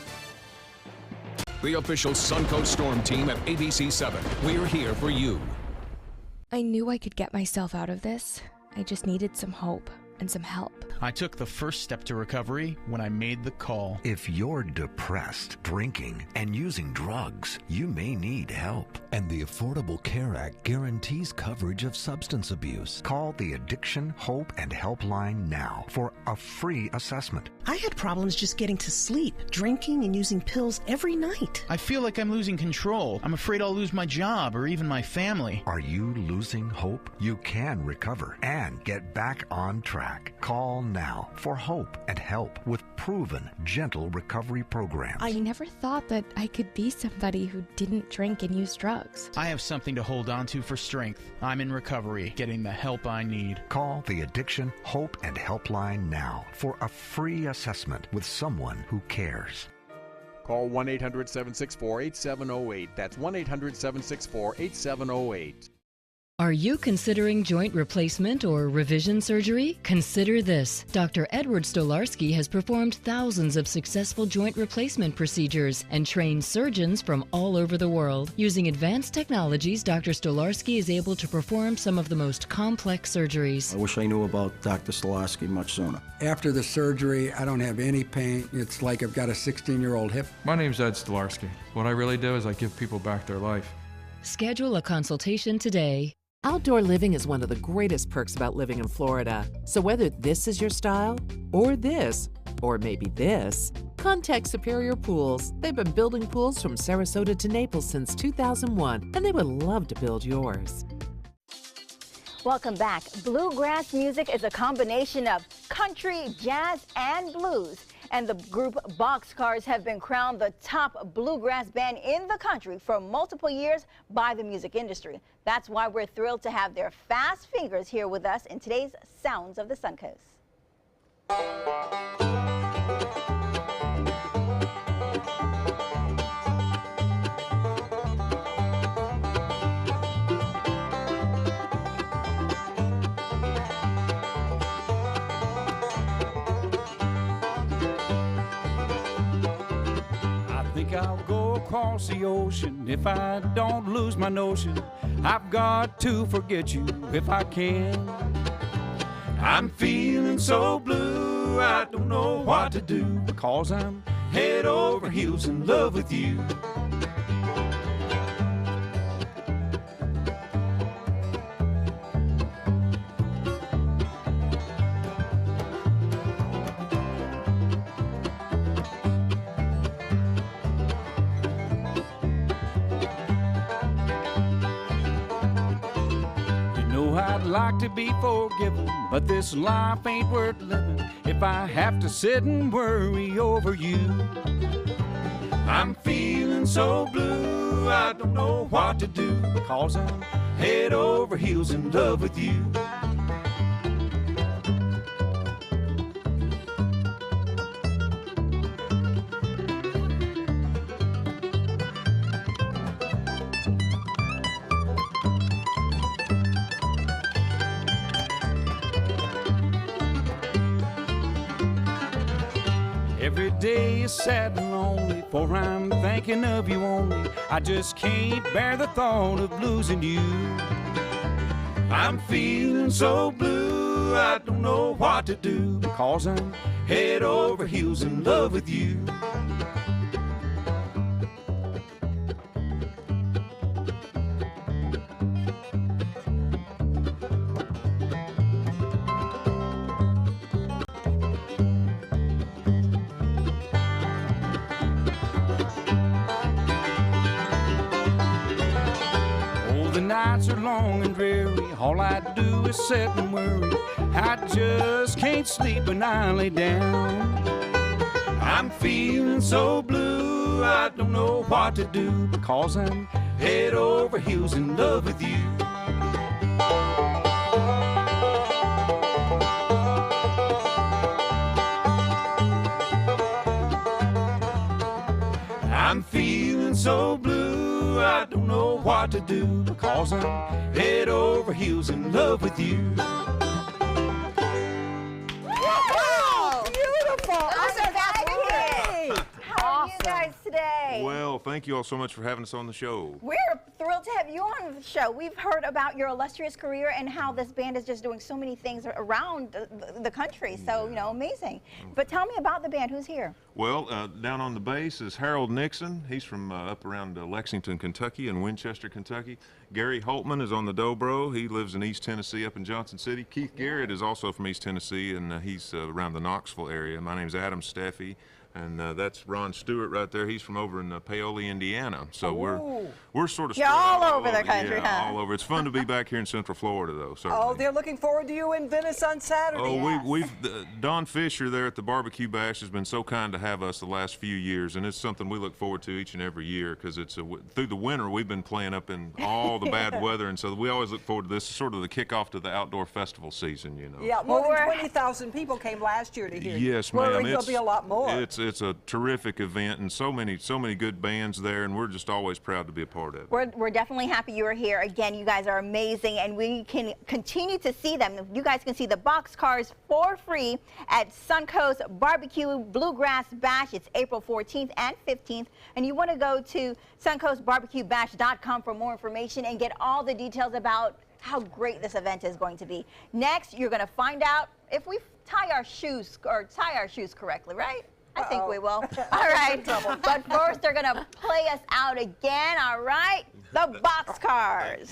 the official Suncoast Storm team at ABC7. We're here for you. I knew I could get myself out of this. I just needed some hope and some help. I took the first step to recovery when I made the call. If you're depressed, drinking, and using drugs, you may need help. And the Affordable Care Act guarantees coverage of substance abuse. Call the Addiction, Hope, and Helpline now for a free assessment. I had problems just getting to sleep, drinking and using pills every night. I feel like I'm losing control. I'm afraid I'll lose my job or even my family. Are you losing hope? You can recover and get back on track. Call now for hope and help with proven, gentle recovery programs. I never thought that I could be somebody who didn't drink and use drugs. I have something to hold on to for strength. I'm in recovery, getting the help I need. Call the Addiction, Hope, and Helpline now for a free assessment with someone who cares. Call 1-800-764-8708. That's 1-800-764-8708. Are you considering joint replacement or revision surgery? Consider this. Dr. Edward Stolarski has performed thousands of successful joint replacement procedures and trained surgeons from all over the world. Using advanced technologies, Dr. Stolarski is able to perform some of the most complex surgeries. I wish I knew about Dr. Stolarski much sooner. After the surgery, I don't have any pain. It's like I've got a 16-year-old hip. My name's Ed Stolarski. What I really do is I give people back their life. Schedule a consultation today. Outdoor living is one of the greatest perks about living in Florida. So whether this is your style, or this, or maybe this, contact Superior Pools. They've been building pools from Sarasota to Naples since 2001, and they would love to build yours. Welcome back. Bluegrass music is a combination of country, jazz, and blues. And the group Boxcars have been crowned the top bluegrass band in the country for multiple years by the music industry. That's why we're thrilled to have their fast fingers here with us in today's Sounds of the Suncoast. I'll go across the ocean if I don't lose my notion. I've got to forget you if I can. I'm feeling so blue, I don't know what to do, because I'm head over heels in love with you. I'd like to be forgiven, but this life ain't worth living if I have to sit and worry over you. I'm feeling so blue, I don't know what to do, because I'm head over heels in love with you. Every day is sad and lonely, for I'm thinking of you only. I just can't bear the thought of losing you. I'm feeling so blue, I don't know what to do, because I'm head over heels in love with you. The nights are long and dreary, all I do is sit and worry. I just can't sleep when I lay down. I'm feeling so blue, I don't know what to do, because I'm head over heels in love with you. I'm feeling so blue, I don't know what to do, because I'm head over heels in love with you. Wow! Beautiful! How are you guys today? Hi. Well, thank you all so much for having us on the show. We're thrilled to have you on the show. We've heard about your illustrious career and how this band is just doing so many things around the country. So, amazing. But tell me about the band. Who's here? Well, down on the bass is Harold Nixon. He's from up around Lexington, Kentucky and Winchester, Kentucky. Gary Holtman is on the dobro. He lives in East Tennessee up in Johnson City. Keith Garrett is also from East Tennessee, and he's around the Knoxville area. My name's Adam Steffi. And that's Ron Stewart right there. He's from over in Paoli, Indiana. So we're sort of You're all over the country, yeah, all over. It's fun to be back here in Central Florida, though. Certainly. Oh, they're looking forward to you in Venice on Saturday. Oh, we've Don Fisher there at the Barbecue Bash has been so kind to have us the last few years, and it's something we look forward to each and every year because it's through the winter we've been playing up in all the bad weather, and so we always look forward to this. It's sort of the kickoff to the outdoor festival season, Yeah, more than 20,000 people came last year to hear you. Yes, ma'am. There'll be a lot more. It's a terrific event and so many good bands there, and we're just always proud to be a part of it. We're definitely happy you are here. Again, you guys are amazing, and we can continue to see them. You guys can see the boxcars for free at Suncoast Barbecue Bluegrass Bash. It's April 14th and 15th, and you want to go to suncoastbarbecuebash.com for more information and get all the details about how great this event is going to be. Next, you're going to find out if we tie our shoes correctly, right? I think we will. All right. But first, they're going to play us out again. All right. The Boxcars.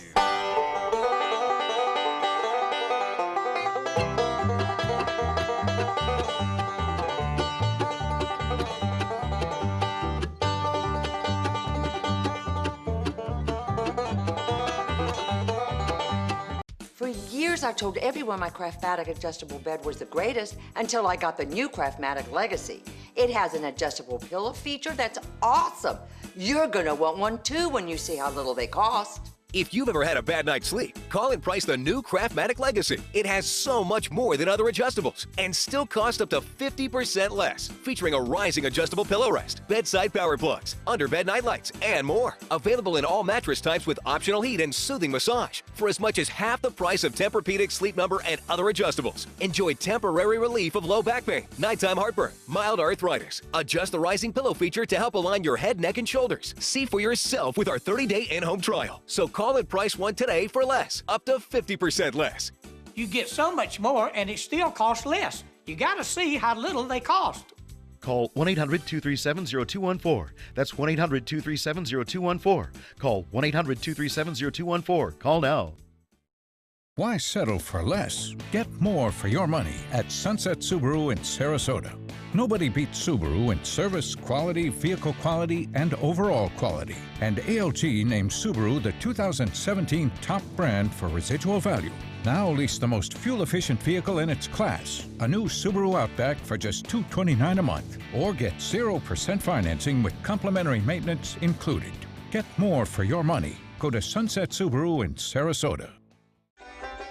For years, I've told everyone my Craftmatic adjustable bed was the greatest until I got the new Craftmatic Legacy. It has an adjustable pillow feature that's awesome. You're gonna want one too when you see how little they cost. If you've ever had a bad night's sleep, call and price the new Craftmatic Legacy. It has so much more than other adjustables and still costs up to 50% less, featuring a rising adjustable pillow rest, bedside power plugs, under-bed night lights, and more. Available in all mattress types with optional heat and soothing massage for as much as half the price of Tempur-Pedic, Sleep Number, and other adjustables. Enjoy temporary relief of low back pain, nighttime heartburn, mild arthritis. Adjust the rising pillow feature to help align your head, neck, and shoulders. See for yourself with our 30-day in-home trial. So call and price one today for less, up to 50% less. You get so much more and it still costs less. You gotta see how little they cost. Call 1-800-237-0214. That's 1-800-237-0214. Call 1-800-237-0214. Call now. Why settle for less? Get more for your money at Sunset Subaru in Sarasota. Nobody beats Subaru in service, quality, vehicle quality, and overall quality. And ALG named Subaru the 2017 top brand for residual value. Now lease the most fuel-efficient vehicle in its class, a new Subaru Outback for just $229 a month. Or get 0% financing with complimentary maintenance included. Get more for your money. Go to Sunset Subaru in Sarasota.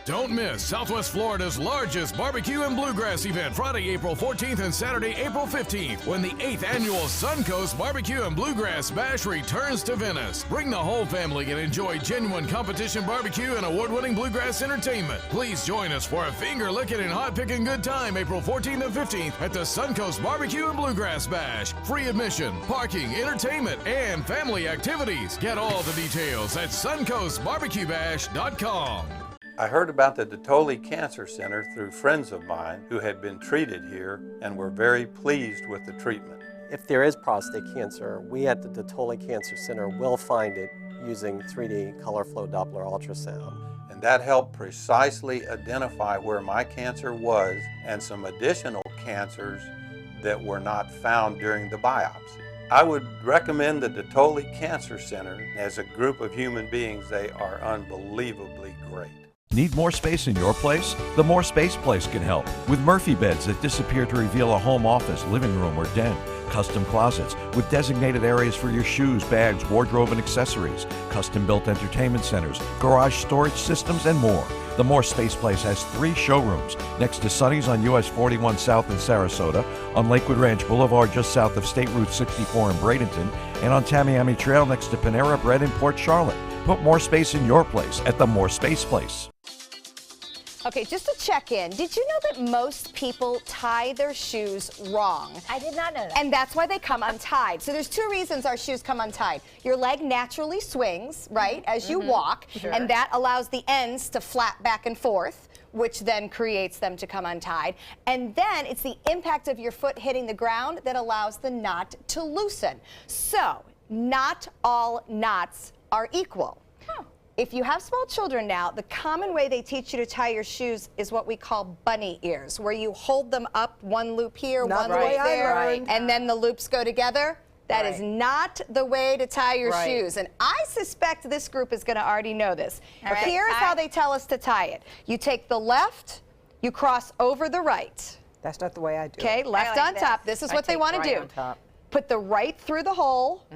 Don't miss Southwest Florida's largest barbecue and bluegrass event Friday, April 14th and Saturday, April 15th, when the 8th annual Suncoast Barbecue and Bluegrass Bash returns to Venice. Bring the whole family and enjoy genuine competition barbecue and award-winning bluegrass entertainment. Please join us for a finger-licking and hot-picking good time April 14th and 15th at the Suncoast Barbecue and Bluegrass Bash. Free admission, parking, entertainment, and family activities. Get all the details at suncoastbarbecuebash.com. I heard about the Dotoli Cancer Center through friends of mine who had been treated here and were very pleased with the treatment. If there is prostate cancer, we at the Dotoli Cancer Center will find it using 3D color flow Doppler ultrasound. And that helped precisely identify where my cancer was and some additional cancers that were not found during the biopsy. I would recommend the Dotoli Cancer Center. As a group of human beings, they are unbelievably great. Need more space in your place? The More Space Place can help. With Murphy beds that disappear to reveal a home office, living room, or den. Custom closets with designated areas for your shoes, bags, wardrobe, and accessories. Custom-built entertainment centers, garage storage systems, and more. The More Space Place has 3 showrooms next to Sonny's on US 41 South in Sarasota, on Lakewood Ranch Boulevard just south of State Route 64 in Bradenton, and on Tamiami Trail next to Panera Bread in Port Charlotte. Put more space in your place at the More Space Place. Okay, just to check in, did you know that most people tie their shoes wrong? I did not know that. And that's why they come untied. So there's two reasons our shoes come untied. Your leg naturally swings, right, as you walk, and that allows the ends to flap back and forth, which then creates them to come untied. And then it's the impact of your foot hitting the ground that allows the knot to loosen. So not all knots are equal. If you have small children now, the common way they teach you to tie your shoes is what we call bunny ears, where you hold them up, one loop here, one loop there, and then the loops go together. That is not the way to tie your shoes. And I suspect this group is going to already know this. But here's how they tell us to tie it. You take the left, you cross over the right. That's not the way I do it. Okay, left on top. This is what they want to do. Put the right through the hole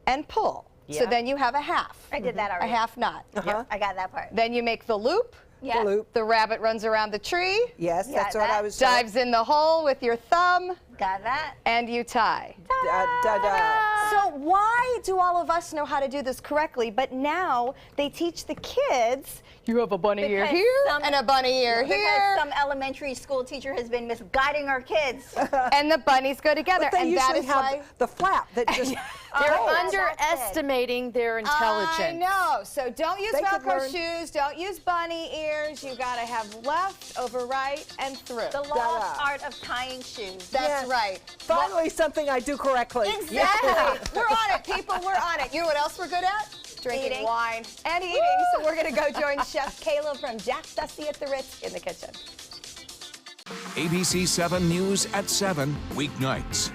and pull. So then you have a half. I did that already. A half knot. Yep, I got that part. Then you make the loop. Yeah. The loop. The rabbit runs around the tree. Yes, that's what I was Dives in the hole with your thumb. Got that. And you tie. Da-da. So why do all of us know how to do this correctly, but now they teach the kids, you have a bunny ear here and a bunny ear here. Because some elementary school teacher has been misguiding our kids. And the bunnies go together. But they and that usually is have why the flap that just... They're underestimating their intelligence. I know. So don't use They could Velcro learn. shoes. Don't use bunny ears. You got to have left, over right, and through. The lost art of tying shoes. That's right. Finally, something I do correctly. Exactly. We're on it, people. We're on it. You know what else we're good at? Drinking Eating. wine and eating. So we're going to go join Chef Caleb from Jack Dusty at the Ritz in the kitchen. ABC 7 News at 7, weeknights.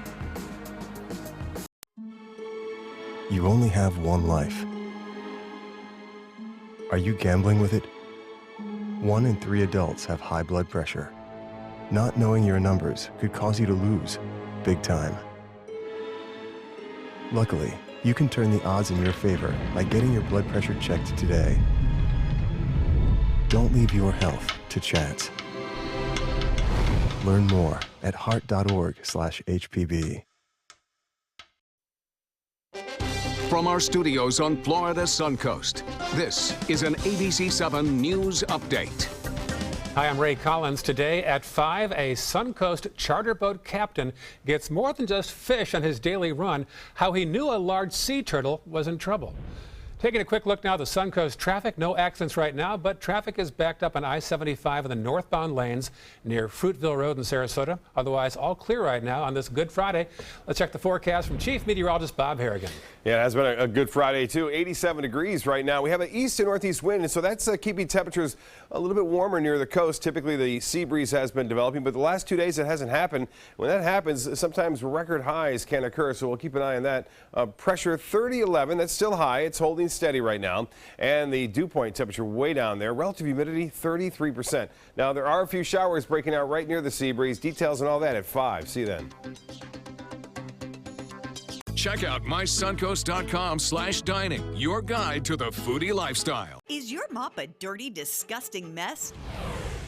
You only have one life. Are you gambling with it? 1 in 3 adults have high blood pressure. Not knowing your numbers could cause you to lose, big time. Luckily, you can turn the odds in your favor by getting your blood pressure checked today. Don't leave your health to chance. Learn more at heart.org/HPB. From our studios on Florida's Suncoast, this is an ABC 7 News Update. Hi, I'm Ray Collins. Today at 5, a Suncoast charter boat captain gets more than just fish on his daily run, how he knew a large sea turtle was in trouble. Taking a quick look now at the Suncoast traffic. No accidents right now, but traffic is backed up on I-75 in the northbound lanes near Fruitville Road in Sarasota. Otherwise, all clear right now on this Good Friday. Let's check the forecast from Chief Meteorologist Bob Harrigan. Yeah, it has been a good Friday, too. 87 degrees right now. We have an east to northeast wind, and so that's keeping temperatures a little bit warmer near the coast. Typically, the sea breeze has been developing, but the last 2 days it hasn't happened. When that happens, sometimes record highs can occur, so we'll keep an eye on that. Pressure 3011, that's still high. It's holding steady right now, and the dew point temperature way down there. Relative humidity 33%. Now, there are a few showers breaking out right near the sea breeze. Details and all that at 5. See you then. Check out mysuncoast.com/dining, your guide to the foodie lifestyle. Is your mop a dirty, disgusting mess?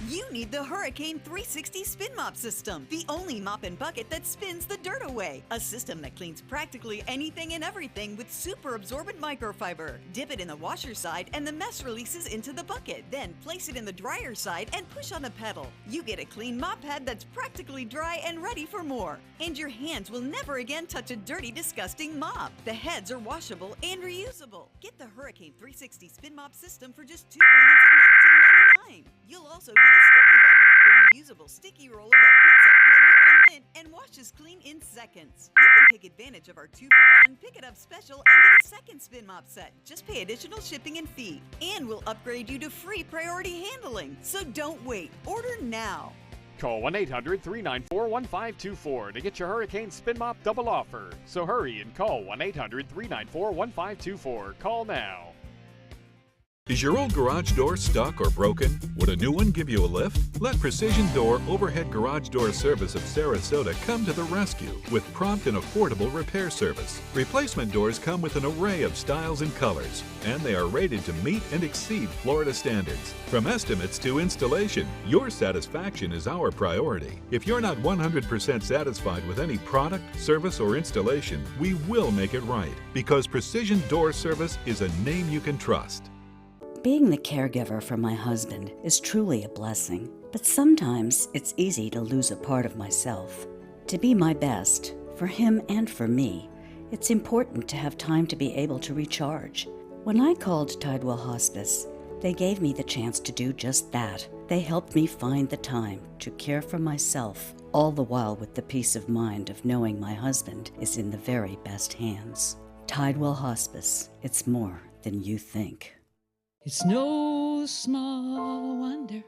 You need the Hurricane 360 Spin Mop System, the only mop and bucket that spins the dirt away. A system that cleans practically anything and everything with super absorbent microfiber. Dip it in the washer side and the mess releases into the bucket. Then place it in the dryer side and push on the pedal. You get a clean mop head that's practically dry and ready for more. And your hands will never again touch a dirty, disgusting mop. The heads are washable and reusable. Get the Hurricane 360 Spin Mop System for just 2 payments of $19.99. You'll also get a Sticky Buddy, the reusable sticky roller that picks up pet hair and lint and washes clean in seconds. You can take advantage of our 2-for-1 Pick It Up special and get a second spin mop set. Just pay additional shipping and fee. And we'll upgrade you to free priority handling. So don't wait. Order now. Call 1-800-394-1524 to get your Hurricane Spin Mop double offer. So hurry and call 1-800-394-1524. Call now. Is your old garage door stuck or broken? Would a new one give you a lift? Let Precision Door Overhead Garage Door Service of Sarasota come to the rescue with prompt and affordable repair service. Replacement doors come with an array of styles and colors, and they are rated to meet and exceed Florida standards. From estimates to installation, your satisfaction is our priority. If you're not 100% satisfied with any product, service, or installation, we will make it right, because Precision Door Service is a name you can trust. Being the caregiver for my husband is truly a blessing, but sometimes it's easy to lose a part of myself. To be my best, for him and for me, it's important to have time to be able to recharge. When I called Tidewell Hospice, they gave me the chance to do just that. They helped me find the time to care for myself, all the while with the peace of mind of knowing my husband is in the very best hands. Tidewell Hospice, it's more than you think. It's no small wonder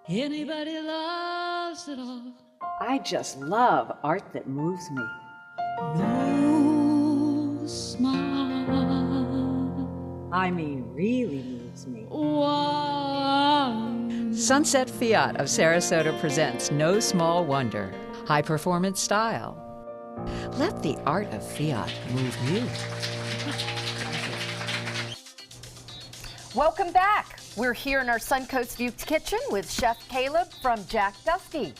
anybody loves it all. I just love art that moves me. No small, I mean, really moves me. wonder. Sunset Fiat of Sarasota presents No Small Wonder. High performance style. Let the art of Fiat move you. Welcome back. We're here in our Suncoast View kitchen with Chef Caleb from Jack Dusty.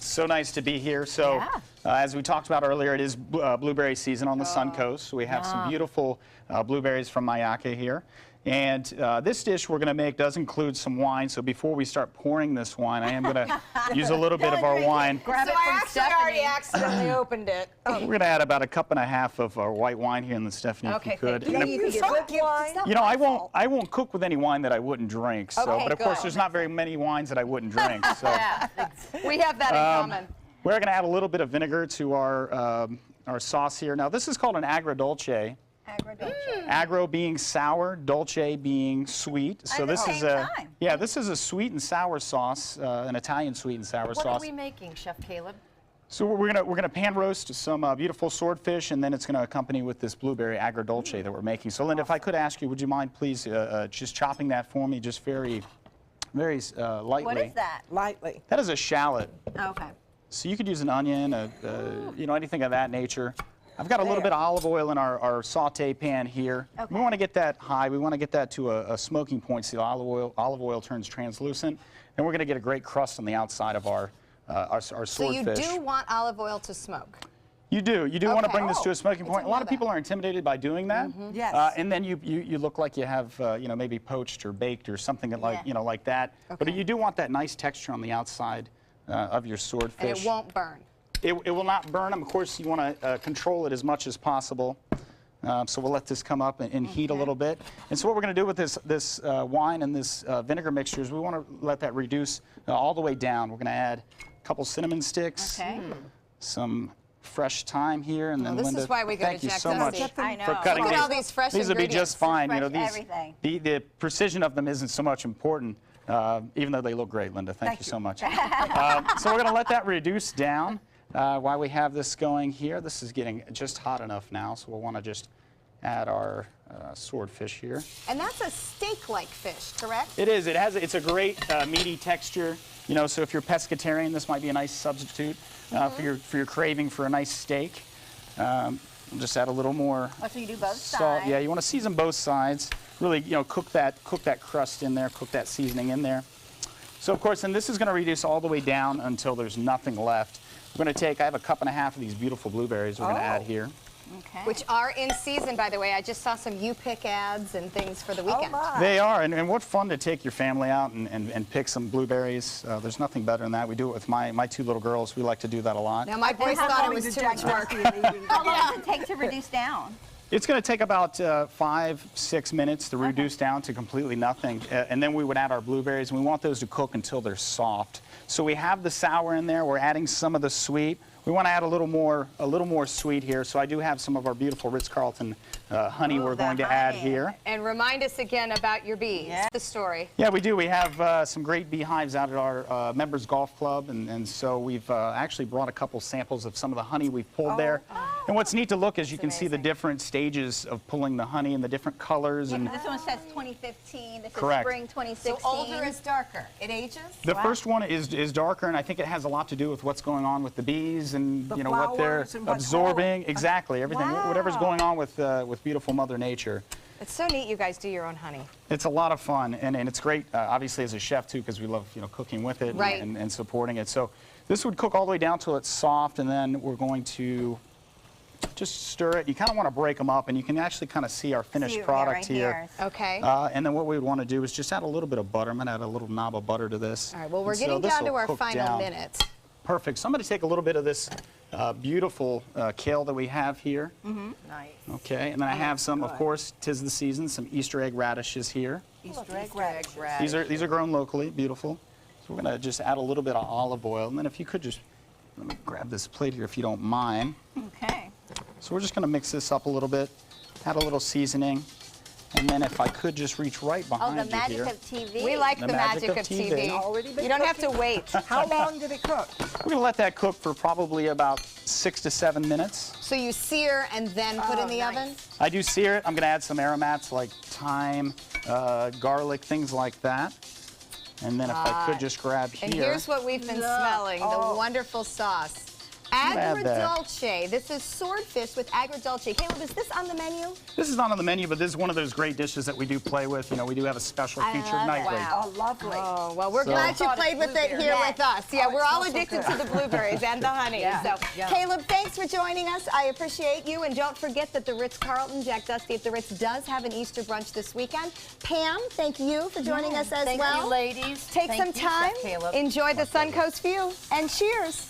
So nice to be here. So, as we talked about earlier, it is blueberry season on the Suncoast. So we have some beautiful blueberries from Mayaka here. And this dish we're going to make does include some wine. So before we start pouring this wine, I am going to use a little bit of our wine. Grab it from I actually already accidentally opened it. We're going to add about a cup and a half of our white wine here, and then Stephanie, if you could. You know, I won't cook with any wine that I wouldn't drink. So, Okay, but of course, good. there's not very many wines that I wouldn't drink. So. We have that in common. We're going to add a little bit of vinegar to our sauce here. Now, this is called an agrodolce. Agro being sour, dolce being sweet. So this is this is a sweet and sour sauce, an Italian sweet and sour sauce. What are we making, Chef Caleb? So we're gonna pan roast some beautiful swordfish, and then it's gonna accompany with this blueberry agrodolce that we're making. So Linda, if I could ask you, would you mind please just chopping that for me, just very lightly? What is that? Lightly. That is a shallot. Okay. So you could use an onion, you know, anything of that nature. I've got a little bit of olive oil in our saute pan here. Okay. We want to get that high. We want to get that to a smoking point so the olive oil turns translucent. Then we're going to get a great crust on the outside of our swordfish. So you do want olive oil to smoke? You do. You do want to bring this to a smoking point. A lot of people are intimidated by doing that. Yes. And then you look like you have you know, maybe poached or baked or something like like that. Okay. But you do want that nice texture on the outside of your swordfish. And it won't burn. It will not burn them. Of course, you want to control it as much as possible. So we'll let this come up and heat a little bit. And so what we're going to do with this wine and this vinegar mixture is we want to let that reduce all the way down. We're going to add a couple cinnamon sticks, some fresh thyme here, and then this Linda, is why we go thank to you Jack so much Dusty. I know. for cutting Look at these. all these fresh These will be just fine. You know, Everything. the precision of them isn't so much important, even though they look great, Linda. Thank you so much. So we're going to let that reduce down. While we have this going here, this is getting just hot enough now, so we'll want to just add our swordfish here. And that's a steak-like fish, correct? It is. It's a great meaty texture. You know, so if you're pescatarian, this might be a nice substitute for your craving for a nice steak. Just add a little more so you do both salt. sides. Yeah, you want to season both sides. Really, you know, cook that crust in there, cook that seasoning in there. So of course, and this is going to reduce all the way down until there's nothing left. We're going to take, I have a cup and a half of these beautiful blueberries we're going to add here. Okay. Which are in season, by the way. I just saw some You Pick ads and things for the weekend. They are, and what fun to take your family out and pick some blueberries. There's nothing better than that. We do it with my two little girls. We like to do that a lot. Now, my boys thought it was too much work. How long does it take to reduce down? It's going to take about 5-6 minutes to reduce down to completely nothing, and then we would add our blueberries, and we want those to cook until they're soft. So we have the sour in there. We're adding some of the sweet. We want to add a little more sweet here. So I do have some of our beautiful Ritz-Carlton honey we're going to add here. And remind us again about your bees, the story. Yeah, we do. We have some great beehives out at our members golf club, and so we've actually brought a couple samples of some of the honey we've pulled there. And what's neat to look is you can see the different stages of pulling the honey and the different colors. Yeah, and this one says 2015. This Correct. is spring 2016. So older is darker. It ages? The first one is darker, and I think it has a lot to do with what's going on with the bees and you know what they're absorbing. Exactly, everything, whatever's going on with beautiful Mother Nature. It's so neat you guys do your own honey. It's a lot of fun, and it's great, obviously, as a chef, too, because we love cooking with it Right. and supporting it. So this would cook all the way down till it's soft, and then we're going to just stir it. You kind of want to break them up, and you can actually kind of see our finished product here. Okay. And then what we would want to do is just add a little bit of butter. I'm going to add a little knob of butter to this. All right, well, we're And getting this down to will our cook final down. minutes. Perfect. So I'm going to take a little bit of this beautiful kale that we have here. Nice. Okay, and then I have some, of course, 'tis the season, some Easter egg radishes here. Easter egg radish. These are grown locally, beautiful. So we're going to just add a little bit of olive oil, and then if you could just let me grab this plate here if you don't mind. Okay. So we're just going to mix this up a little bit, add a little seasening, and then if I could just reach right behind Oh, the magic you here. of TV. We like the magic of TV. Already been You don't have to cooking. wait. How long did it cook? We're going to let that cook for probably about 6 to 7 minutes. So you sear and then put in the oven? I do sear it. I'm going to add some aromats like thyme, garlic, things like that. And then if I could just grab here. And here's what we've been smelling, the wonderful sauce. Add that. Agrodolce. This is swordfish with agrodolce. Caleb, is this on the menu? This is not on the menu, but this is one of those great dishes that we do play with. You know, we do have a special featured nightly. Oh, lovely. Oh, well, we're So- glad you played with it here with us. Yeah, Oh, we're it all smells so addicted good. to the blueberries and the honey. Yeah, So, yeah. Caleb, thanks for joining us. I appreciate you. And don't forget that the Ritz-Carlton Jack Dusty at the Ritz does have an Easter brunch this weekend. Pam, thank you for joining us as Thank well. you, ladies. Take Thank some you, Chef time, Caleb. enjoy the Suncoast view, and cheers.